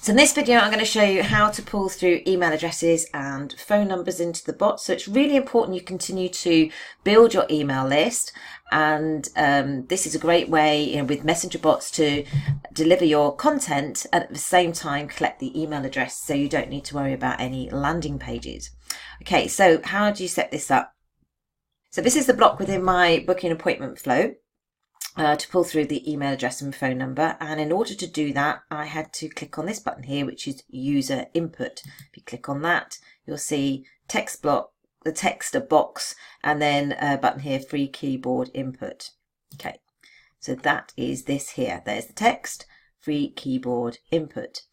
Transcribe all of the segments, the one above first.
So in this video, I'm going to show you how to pull through email addresses and phone numbers into the bot. So it's really important you continue to build your email list. And this is a great way, with messenger bots to deliver your content and at the same time collect the email address, so you don't need to worry about any landing pages. Okay, so how do you set this up? So this is the block within my booking appointment flow. To pull through the email address and phone number, and in order to do that I had to click on this button here, which is user input. If you click on that, you'll see text block, the text box, and then a button here, free keyboard input. Okay, so that is this here. There's the text, free keyboard input.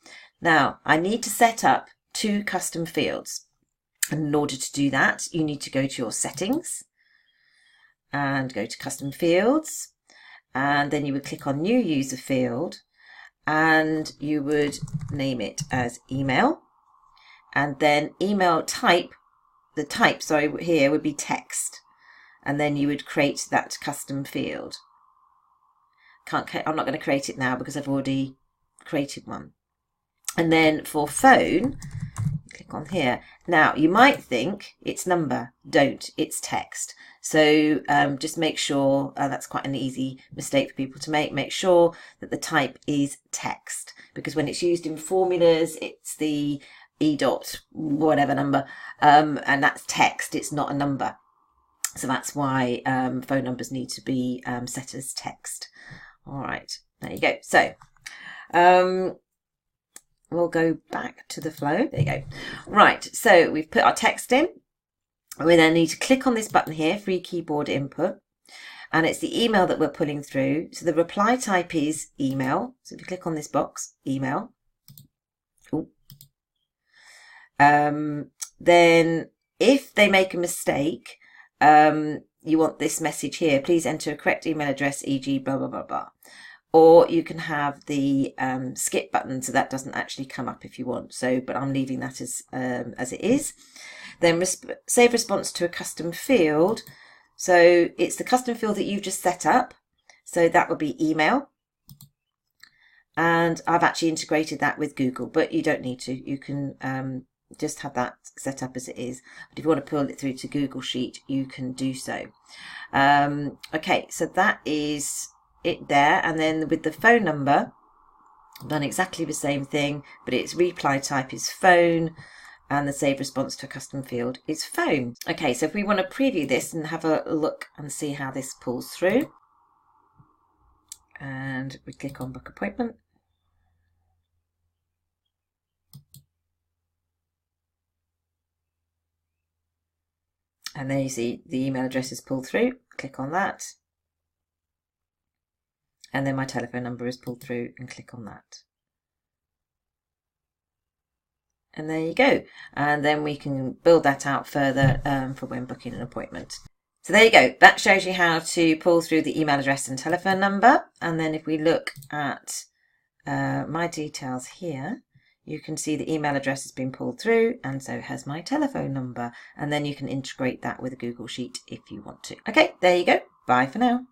Now I need to set up 2 custom fields, and in order to do that you need to go to your settings and go to custom fields. And then you would click on new user field and you would name it as email, and then email type, the type here would be text, and then you would create that custom field. I'm not going to create it now because I've already created one. And then for phone, click on here. Now you might think it's number, don't, it's text. So just make sure, that's quite an easy mistake for people to make sure that the type is text, because when it's used in formulas it's the E dot whatever number, and that's text, it's not a number. So that's why phone numbers need to be set as text. All right, there you go. So we'll go back to the flow. There you go. Right, so we've put our text in. We then need to click on this button here, free keyboard input, and it's the email that we're pulling through. So the reply type is email. So if you click on this box, email. Then if they make a mistake, you want this message here, please enter a correct email address, e.g. blah, blah, blah, blah. Or you can have the skip button, so that doesn't actually come up if you want. So, but I'm leaving that as it is. Then save response to a custom field. So it's the custom field that you've just set up. So that would be email. And I've actually integrated that with Google, but you don't need to. You can just have that set up as it is. But if you want to pull it through to Google Sheet, you can do so. Okay, so that is it there. And then with the phone number, I've done exactly the same thing, but its reply type is phone, and the save response to a custom field is phone. Okay, so if we want to preview this and have a look and see how this pulls through, and we click on book appointment. And there you see the email address is pulled through. Click on that. And then my telephone number is pulled through, and click on that. And there you go. And then we can build that out further for when booking an appointment. So there you go. That shows you how to pull through the email address and telephone number. And then if we look at my details here, you can see the email address has been pulled through, and so has my telephone number. And then you can integrate that with a Google Sheet if you want to. Okay, there you go. Bye for now.